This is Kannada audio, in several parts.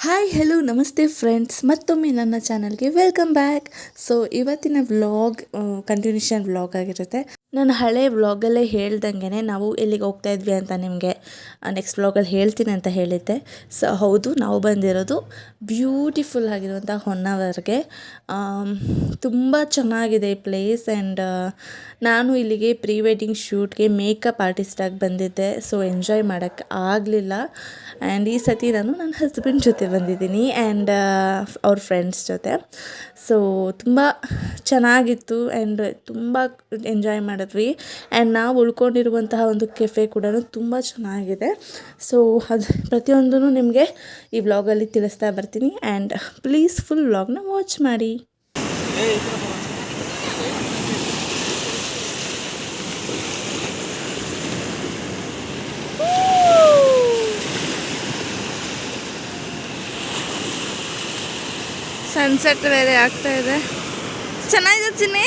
ಹಾಯ್ ಹಲೋ ನಮಸ್ತೆ ಫ್ರೆಂಡ್ಸ್, ಮತ್ತೊಮ್ಮೆ ನನ್ನ ಚಾನಲ್ಗೆ ವೆಲ್ಕಮ್ ಬ್ಯಾಕ್. ಸೊ ಇವತ್ತಿನ ವ್ಲಾಗ್ ಕಂಟಿನ್ಯೂಷನ್ ವ್ಲಾಗ್ ಆಗಿರುತ್ತೆ. ನಾನು ಹಳೆ ವ್ಲಾಗಲ್ಲೇ ಹೇಳ್ದಂಗೆ ನಾವು ಎಲ್ಲಿಗೆ ಹೋಗ್ತಾ ಇದ್ವಿ ಅಂತ ನಿಮಗೆ ನೆಕ್ಸ್ಟ್ ವ್ಲಾಗಲ್ಲಿ ಹೇಳ್ತೀನಿ ಅಂತ ಹೇಳಿದ್ದೆ. ಸೊ ಹೌದು, ನಾವು ಬಂದಿರೋದು ಬ್ಯೂಟಿಫುಲ್ ಆಗಿರುವಂಥ ಹೊನ್ನಾವರ್ಗೆ. ತುಂಬ ಚೆನ್ನಾಗಿದೆ ಈ ಪ್ಲೇಸ್. ಆ್ಯಂಡ್ ನಾನು ಇಲ್ಲಿಗೆ ಪ್ರೀ ವೆಡ್ಡಿಂಗ್ ಶೂಟ್ಗೆ ಮೇಕಪ್ ಆರ್ಟಿಸ್ಟಾಗಿ ಬಂದಿದ್ದೆ. ಸೊ ಎಂಜಾಯ್ ಮಾಡೋಕ್ಕೆ ಆಗಲಿಲ್ಲ. ಆ್ಯಂಡ್ ಈ ಸತಿ ನಾನು ನನ್ನ ಹಸ್ಬೆಂಡ್ ಜೊತೆ ಬಂದಿದ್ದೀನಿ ಆ್ಯಂಡ್ ಅವ್ರ ಫ್ರೆಂಡ್ಸ್ ಜೊತೆ. ಸೊ ತುಂಬ ಚೆನ್ನಾಗಿತ್ತು ಆ್ಯಂಡ್ ತುಂಬ ಎಂಜಾಯ್ ಮಾಡಿದ್ವಿ. ಆ್ಯಂಡ್ ನಾವು ಉಳ್ಕೊಂಡಿರುವಂತಹ ಒಂದು ಕೆಫೆ ಕೂಡ ತುಂಬ ಚೆನ್ನಾಗಿದೆ. ಸೊ ಅದು ಪ್ರತಿಯೊಂದೂ ನಿಮಗೆ ಈ ವ್ಲಾಗಲ್ಲಿ ತಿಳಿಸ್ತಾ ಬರ್ತೀನಿ. ಆ್ಯಂಡ್ ಪ್ಲೀಸ್ ಫುಲ್ ವ್ಲಾಗ್ನ ವಾಚ್ ಮಾಡಿ. ಸನ್ಸೆಟ್ ಬೇರೆ ಆಗ್ತಾ ಇದೆ. ಚೆನ್ನಾಗಿದೆ ಚಿನ್ನಿ.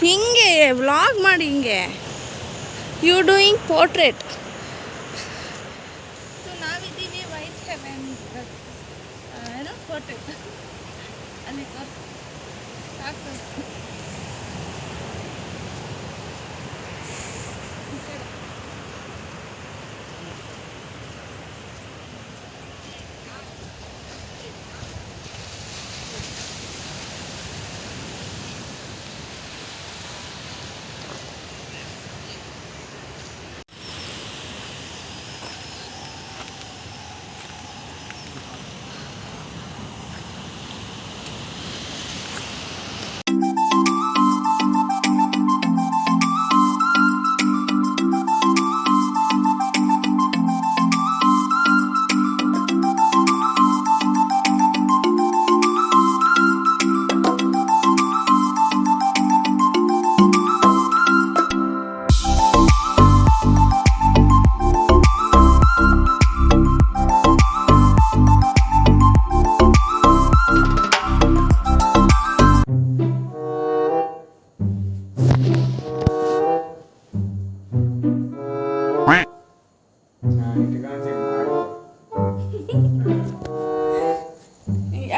ಹಿಂಗೆ ವ್ಲಾಗ್ ಮಾಡಿ, ಹಿಂಗೆ ಯು ಡೂಯಿಂಗ್ ಪೋರ್ಟ್ರೇಟ್. ಸೊ ನಾವಿದ್ದೀವಿ ವೈಟ್ ಹೆವೆನ್ ಏನೋ ಪೋರ್ಟ್ರೇಟ್ ಅಲ್ಲಿ ಸಾಕು.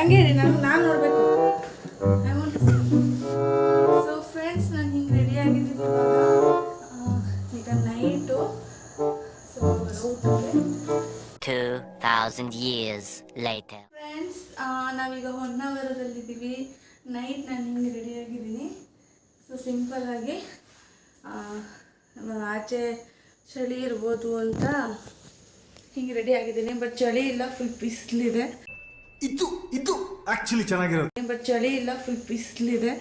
ಹಂಗೆ ಹೇಳಿ, ನಾನು ನೋಡಬೇಕು. ಸೊ ಫ್ರೆಂಡ್ಸ್, ನಾನು ಹಿಂಗೆ ರೆಡಿ ಆಗಿದ್ದೀನಿ. ಈಗ night. So 2000 years later. Friends, ನಾವೀಗ ಹೊನ್ನಾವರದಲ್ಲಿದ್ದೀವಿ. ನೈಟ್ ನಾನು ಹಿಂಗೆ ರೆಡಿ ಆಗಿದ್ದೀನಿ. ಸೊ ಸಿಂಪಲ್ಲಾಗಿ ಆಚೆ ಚಳಿ ಇರ್ಬೋದು ಅಂತ ಹಿಂಗೆ ರೆಡಿ ಆಗಿದ್ದೀನಿ. ಬಟ್ ಚಳಿ ಇಲ್ಲ, ಫುಲ್ ಬಿಸಿಲಿದೆ. ಇದು ಆಕ್ಚುಲಿ ಚೆನ್ನಾಗಿರೋದು. ಬಟ್ ಚಳಿ ಇಲ್ಲ, ಫುಲ್ ಬಿಸಿಲಿದೆ.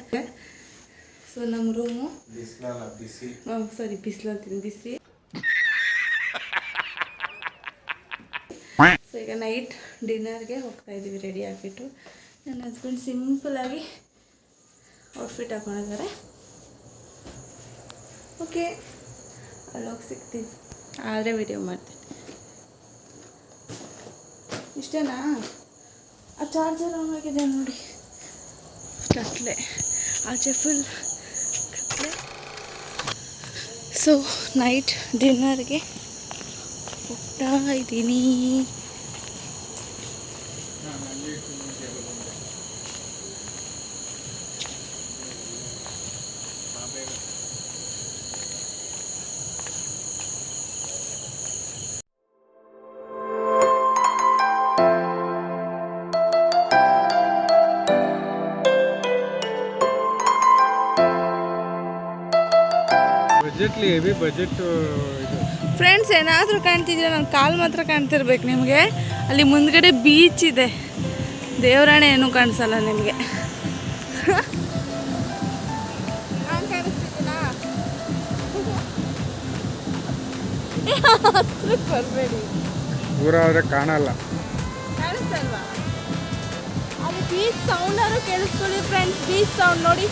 ಸೊ ನಮ್ಮ ರೂಮು ಸಾರಿ ಬಿಸಿಲು ಅಂತೀನಿ, ಬಿಸಿ. ಸೊ ಈಗ ನೈಟ್ ಡಿನ್ನರ್ಗೆ ಹೋಗ್ತಾ ಇದ್ದೀವಿ ರೆಡಿ ಆಗಿಬಿಟ್ಟು. ನನ್ನ ಹಸ್ಬೆಂಡ್ ಸಿಂಪಲಾಗಿ ಔಟ್ಫಿಟ್ ಹಾಕೊಂಡಿದ್ದಾರೆ. ಓಕೆ, ಅಲ್ಲೋಗಿ ಸಿಗ್ತೀನಿ, ಆದರೆ ವಿಡಿಯೋ ಮಾಡ್ತೀನಿ. ಇಷ್ಟೇನಾ? ಆ ಚಾರ್ಜರ್ ಆನ್ ಆಗಿದೆ ನೋಡಿ. ಕತ್ಲೆ, ಆಚೆ ಫುಲ್ ಕತ್ಲೆ. ಸೊ ನೈಟ್ ಡಿನ್ನರ್ಗೆ ಹೋಗ್ತಾ ಇದ್ದೀನಿ. ಬಜೆಟ್ಲಿ ಹೆವಿ ಬಜೆಟ್. ಫ್ರೆಂಡ್ಸ್, ಏನಾದರೂ ಕಾಣ್ತಿದ್ರೆ ನನ್ನ ಕಾಲು ಮಾತ್ರ ಕಾಣ್ತಿರ್ಬೇಕು ನಿಮಗೆ. ಅಲ್ಲಿ ಮುಂದ್ಗಡೆ ಬೀಚ್ ಇದೆ. ದೇವರಾಣೆ ಏನೂ ಕಾಣಿಸಲ್ಲ ನಿಮಗೆ. ನಾನು ಕಾಣಿಸ್ತಿದ್ದೀನಾ? ಹತ್ರಕ್ಕೆ ಬರಬೇಡಿ, ದೂರ ಆದರೆ ಕಾಣಲ್ಲ. ಕಾಣಿಸ್ತಲ್ವಾ? ಅಲ್ಲಿ ಬೀಚ್ ಸೌಂಡಾದ್ರು ಕೇಳಿಸ್ಕೊಳ್ಳಿ ಫ್ರೆಂಡ್ಸ್. ಬೀಚ್ ಸೌಂಡ್ ನೋಡಿ.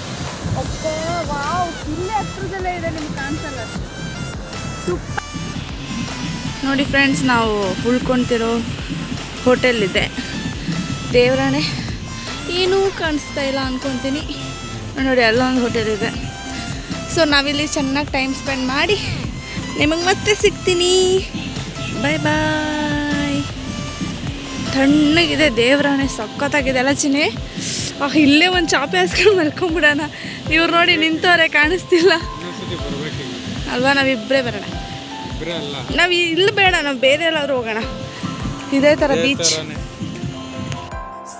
ಓಕೆ, ವಾವ್, ಇಲ್ಲೇ ಹತ್ರದಲ್ಲೇ ಇದೆ, ನಿಮ್ಗೆ ಕಾಣಿಸಲ್ಲ. ಸೂಪರ್ ನೋಡಿ ಫ್ರೆಂಡ್ಸ್, ನಾವು ಉಳ್ಕೊತಿರೋ ಹೋಟೆಲ್ ಇದೆ. ದೇವರಾಣೆ ಏನೂ ಕಾಣಿಸ್ತಾ ಇಲ್ಲ ಅಂದ್ಕೊತೀನಿ. ನೋಡಿ ಅಲ್ಲೊಂದು ಹೋಟೆಲ್ ಇದೆ. ಸೊ ನಾವಿಲ್ಲಿ ಚೆನ್ನಾಗಿ ಟೈಮ್ ಸ್ಪೆಂಡ್ ಮಾಡಿ ನಿಮಗೆ ಮತ್ತೆ ಸಿಗ್ತೀನಿ. ಬಾಯ್ ಬಾಯ್. ತಣ್ಣಗಿದೆ ದೇವರಾಣೆ, ಸಖತ್ತಾಗಿದೆ ಅಲ್ಲ ಚಿನ್ನಿ. ಇಲ್ಲೇ ಒಂದು ಚಾಪೆ ಹಾಸ್ಕೊಂಡು ಮಲ್ಕೊಂಬಿಡೋಣ. ಇವ್ರು ನೋಡಿ ನಿಂತವ್ರೆ, ಕಾಣಿಸ್ತಿಲ್ಲ ಅಲ್ವಾ? ನಾವಿಬ್ಬರೇ ಬರೋಣ. ನಾವು ಇಲ್ಲಿ ಬೇಡ, ನಾವು ಬೇರೆ ಎಲ್ಲಾದರೂ ಹೋಗೋಣ. ಇದೇ ಥರ ಬೀಚ್.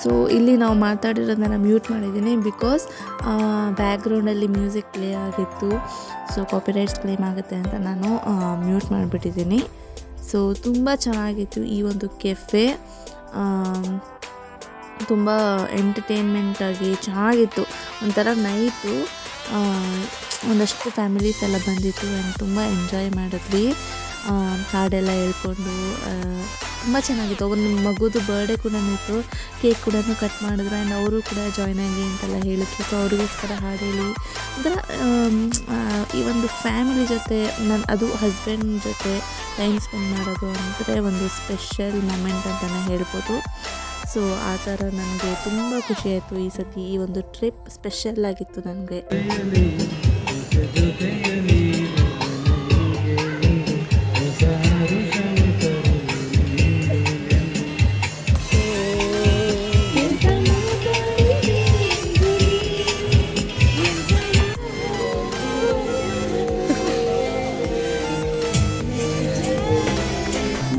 ಸೊ ಇಲ್ಲಿ ನಾವು ಮಾತಾಡಿರೋದನ್ನ ಮ್ಯೂಟ್ ಮಾಡಿದ್ದೀನಿ ಬಿಕಾಸ್ ಬ್ಯಾಕ್ಗ್ರೌಂಡಲ್ಲಿ ಮ್ಯೂಸಿಕ್ ಪ್ಲೇ ಆಗಿತ್ತು. ಸೊ ಕಾಪಿರೈಟ್ಸ್ ಕ್ಲೇಮ್ ಆಗುತ್ತೆ ಅಂತ ನಾನು ಮ್ಯೂಟ್ ಮಾಡಿಬಿಟ್ಟಿದ್ದೀನಿ. ಸೊ ತುಂಬ ಚೆನ್ನಾಗಿತ್ತು ಈ ಒಂದು ಕೆಫೆ. ತುಂಬ ಎಂಟರ್ಟೈನ್ಮೆಂಟಾಗಿ ಚೆನ್ನಾಗಿತ್ತು. ಒಂಥರ ನೈಟು ಒಂದಷ್ಟು ಫ್ಯಾಮಿಲೀಸ್ ಎಲ್ಲ ಬಂದಿತ್ತು ಆ್ಯಂಡ್ ತುಂಬ ಎಂಜಾಯ್ ಮಾಡಿದ್ವಿ. ಹಾಡೆಲ್ಲ ಹೇಳ್ಕೊಂಡು ತುಂಬ ಚೆನ್ನಾಗಿತ್ತು. ಒಂದು ಮಗುದು ಬರ್ಡೇ ಕೂಡ ಇತ್ತು. ಕೇಕ್ ಕೂಡ ಕಟ್ ಮಾಡಿದ್ರು ಆ್ಯಂಡ್ ಅವರು ಕೂಡ ಜಾಯ್ನ್ ಆಗಿ ಅಂತೆಲ್ಲ ಹೇಳಿದ್ರು. ಸೊ ಅವ್ರಿಗೋಸ್ಕರ ಹಾಡು ಹೇಳಿ ಒಂಥರ ಈ ಒಂದು ಫ್ಯಾಮಿಲಿ ಜೊತೆ ಅದು ಹಸ್ಬೆಂಡ್ ಜೊತೆ ಟೈಮ್ ಸ್ಪೆಂಡ್ ಮಾಡೋದು ಅಂದರೆ ಒಂದು ಸ್ಪೆಷಲ್ ಮೂಮೆಂಟ್ ಅಂತಲೇ ಹೇಳ್ಬೋದು. ಸೊ ಆ ಥರ ನನಗೆ ತುಂಬ ಖುಷಿಯಾಯಿತು ಈ ಸತಿ. ಈ ಒಂದು ಟ್ರಿಪ್ ಸ್ಪೆಷಲ್ ಆಗಿತ್ತು ನನಗೆ.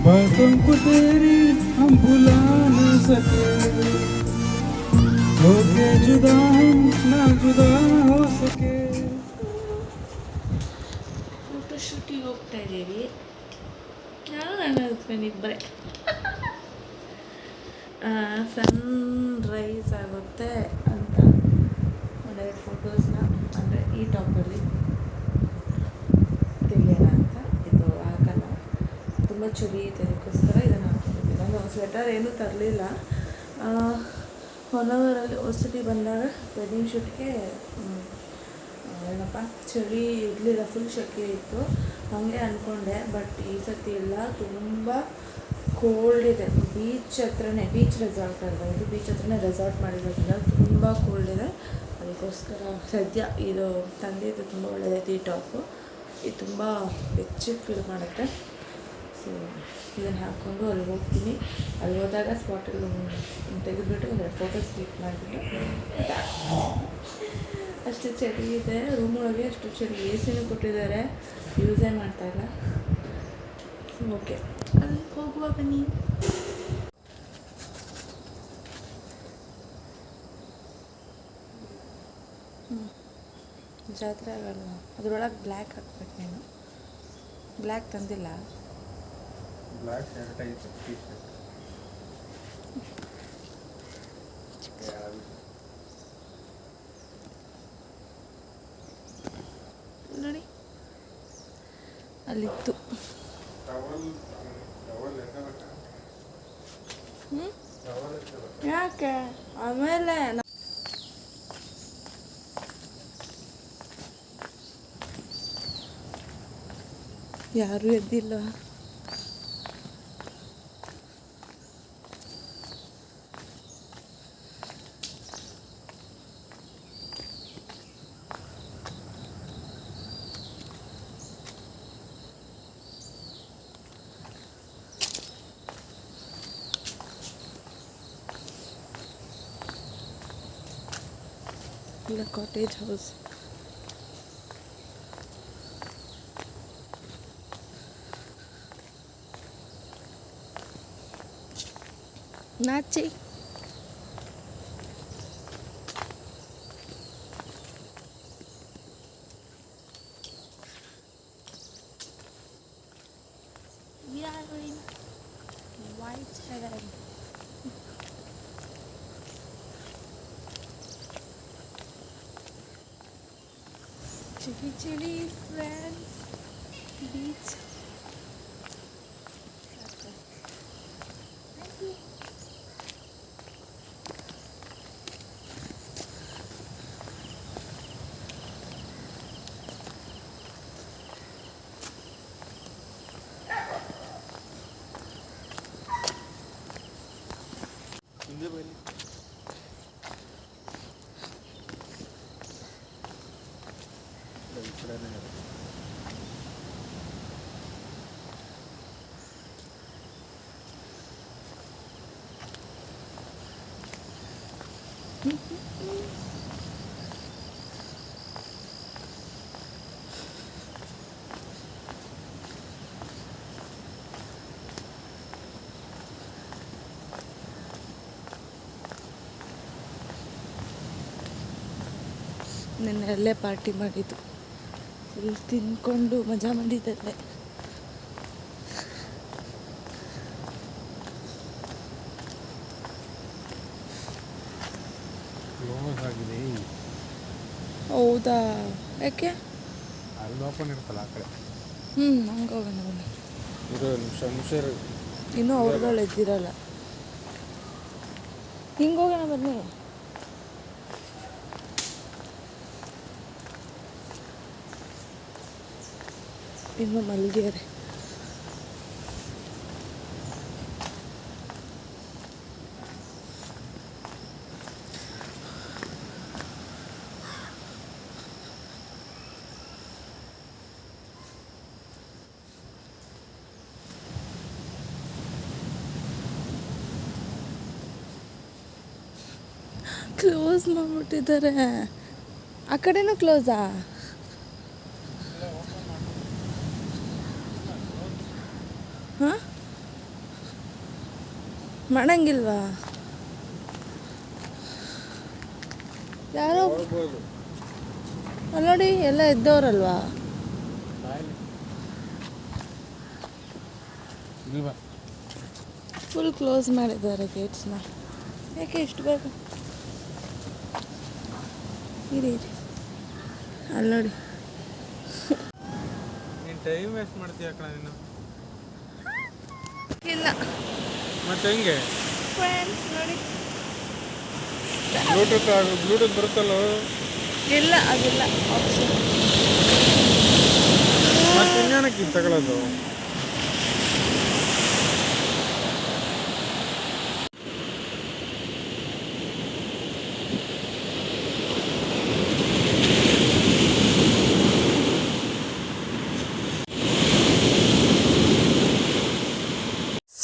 बातों को तेरी हम भुला न सके, होके जुदा हम ना जुदा हो सके. ಫೋಟೋ ಶೂಟಿಗೆ ಹೋಗ್ತಾ ಇದ್ದೀವಿ ನಾನು ನನ್ನ ಹಸ್ಬೆಂಡ್ ಇಬ್ಬರೇ. ಸನ್ ರೈಸ್ ಆಗುತ್ತೆ ಅಂತ ಒಂದೆರಡು ಫೋಟೋಸ್ನ ಅಂದರೆ ಈ ಟಾಪಲ್ಲಿ ತೆಗೆಯೋಣ ಅಂತ. ಇದು ಹಾಕೋಣ, ತುಂಬ ಚಳಿ ಇದೆ, ಅದಕ್ಕೋಸ್ಕರ ಇದನ್ನು ಹಾಕೊಂಡಿದ್ದೀನಿ. ನಾನು ಸ್ವೆಟರ್ ಏನೂ ತರಲಿಲ್ಲ. ಹೊನ್ನವರಲ್ಲಿ ಹೊಸಟಿ ಬಂದಾಗ ವೆಡ್ಡಿಂಗ್ ಶೂಟ್ಗೆ ಏನಪ್ಪ ಚಳಿ ಇರಲಿಲ್ಲ, ಫುಲ್ ಶೆಕೆ ಇತ್ತು, ಹಾಗೆ ಅಂದ್ಕೊಂಡೆ. ಬಟ್ ಈ ಸತಿ ಎಲ್ಲ ತುಂಬ ಕೋಲ್ಡ್ ಇದೆ. ಬೀಚ್ ಹತ್ರನೇ, ಬೀಚ್ ರೆಸಾರ್ಟ್ ಅಲ್ವಾ ಇದು, ಬೀಚ್ ಹತ್ರನೇ ರೆಸಾರ್ಟ್ ಮಾಡಿರೋದ್ರಿಂದ ತುಂಬ ಕೋಲ್ಡ್ ಇದೆ. ಅದಕ್ಕೋಸ್ಕರ ಸದ್ಯ ಇದು ತಂದಿದ್ದು ತುಂಬ ಒಳ್ಳೆಯದೈತೆ. ಈ ಟಾಪು ಇದು ತುಂಬ ಬೆಚ್ಚಗೆ ಫೀಲ್ ಮಾಡುತ್ತೆ. ಸೊ ಇದನ್ನು ಹಾಕ್ಕೊಂಡು ಅಲ್ಲಿ ಹೋಗ್ತೀನಿ. ಅಲ್ಲಿ ಹೋದಾಗ ಸ್ಪಾಟಲ್ಲಿ ತೆಗೆದುಬಿಟ್ಟು ಒಂದೆರಡು ಫೋಟೋಸ್ ಕ್ಲಿಕ್ ಮಾಡಿಬಿಟ್ಟು ಅಷ್ಟು ಚಳಿ ಇದೆ. ರೂಮ್ ಒಳಗೆ ಅಷ್ಟು ಚಳಿ. ಎ ಸಿನೂ ಕೊಟ್ಟಿದ್ದಾರೆ, ಯೂಸೇ ಮಾಡ್ತಾಯಿಲ್ಲ. ಸೊ ಓಕೆ, ಅಲ್ಲಿ ಹೋಗುವ ಬನ್ನಿ. ಜಾತ್ರೆ ಆಗಲ್ಲ, ಅದ್ರೊಳಗೆ ಬ್ಲ್ಯಾಕ್ ಹಾಕ್ಬೇಕು. ನೀನು ಬ್ಲ್ಯಾಕ್ ತಂದಿಲ್ಲ. ಬ್ಲ್ಯಾಕ್ ಶರ್ಟ್ ಐತೆ, ಟೀ ಶರ್ಟ್. ನೋಡಿ ಅಲ್ಲಿತ್ತು. ಯಾಕೆ ಆಮೇಲೆ ಯಾರೂ ಎದ್ದಿಲ್ಲ. ಇಲ್ಲ, ಕಾಟೇಜ್ ಹೌಸ್. ನಾಚಿ we are in white heaven. Chilly chilly friends, beach. ಹಿಂದೆ ಬನ್ನಿ. ನಿನ್ನೆ ಅಲ್ಲೇ ಪಾರ್ಟಿ ಮಾಡಿದ್ದು, ಫುಲ್ ತಿನ್ಕೊಂಡು ಮಜಾ ಮಾಡಿದ್ದಲ್ಲೇ. ಕ್ಲೋಸ್ ಆಗಿದೆ. ಹೌದಾ? ಯಾಕೆ? ಅಲ್ಲಿ ಓಪನ್ ಇರುತ್ತಲ್ಲ ಆ ಕಡೆ. ಹಂಗೆ ಹೋಗೋಣ ಬನ್ನಿ. ಇರೋ ನಿಮಿಷ ಇನ್ನೂ ಅವ್ರುಗಳು ಎದ್ದಿರಲ್ಲ. ಹಿಂಗೆ ಹೋಗೋಣ ಬನ್ನಿ. ಇನ್ನು ಮಲ್ಗ್ಯಾರೆ. ಕ್ಲೋಸ್ ಮಾಡಿಬಿಟ್ಟಿದ್ದಾರೆ. ಆ ಕಡೆನೂ ಕ್ಲೋಸಾ? ಹಾಂ, ಮಾಡಂಗಿಲ್ವಾ? ಯಾರೋ ಅಲ್ಲಿ ನೋಡಿ, ಎಲ್ಲ ಎದ್ದವ್ರಲ್ವಾ? ಫುಲ್ ಕ್ಲೋಸ್ ಮಾಡಿದ್ದಾರೆ ಗೇಟ್ಸ್ನ. ಯಾಕೆ ಇಷ್ಟು ಬೇಗ? ಇರಿ ಅಲ್ಲಿ ನೋಡಿ. ನೀನು ಟೈಮ್ ವೇಸ್ಟ್ ಮಾಡ್ತೀಯ ಕಣ ನೀನು. ಇಲ್ಲ ಮತ್ತೆ ಹೆಂಗೆ ಫ್ರೆಂಡ್ಸ್ ನೋಡಿ. ಬ್ಲೂಟೂತ್ ಬರುತ್ತಲ್ಲ. ಇಲ್ಲ, ಅದಿಲ್ಲ ಆಪ್ಷನ್. ಮತ್ತೆ ಇನ್ಯಾನಕ್ಕೆ ತಗೊಳ್ಳೋದು?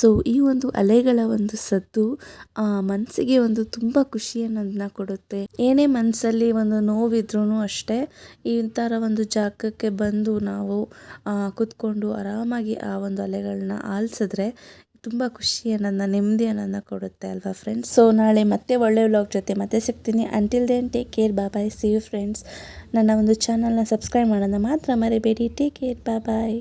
ಸೊ ಈ ಒಂದು ಅಲೆಗಳ ಒಂದು ಸದ್ದು ಮನಸ್ಸಿಗೆ ಒಂದು ತುಂಬ ಖುಷಿಯನ್ನು ಕೊಡುತ್ತೆ. ಏನೇ ಮನಸ್ಸಲ್ಲಿ ಒಂದು ನೋವಿದ್ರೂ ಅಷ್ಟೇ, ಈ ಥರ ಒಂದು ಜಾಗಕ್ಕೆ ಬಂದು ನಾವು ಕೂತ್ಕೊಂಡು ಆರಾಮಾಗಿ ಆ ಒಂದು ಅಲೆಗಳನ್ನ ಆಲಿಸಿದ್ರೆ ತುಂಬ ಖುಷಿಯನ್ನು, ನೆಮ್ಮದಿಯನ್ನು ಕೊಡುತ್ತೆ ಅಲ್ವಾ ಫ್ರೆಂಡ್ಸ್. ಸೊ ನಾಳೆ ಮತ್ತೆ ಒಳ್ಳೆ ವ್ಲಾಗ್ ಜೊತೆ ಮತ್ತೆ ಸಿಗ್ತೀನಿ. Until then take care, bye, see you friends. ನನ್ನ ಒಂದು ಚಾನಲ್ನ ಸಬ್ಸ್ಕ್ರೈಬ್ ಮಾಡೋದನ್ನ ಮಾತ್ರ ಮರಿಬೇಡಿ. ಟೇಕ್ ಕೇರ್, ಬಾಯ್.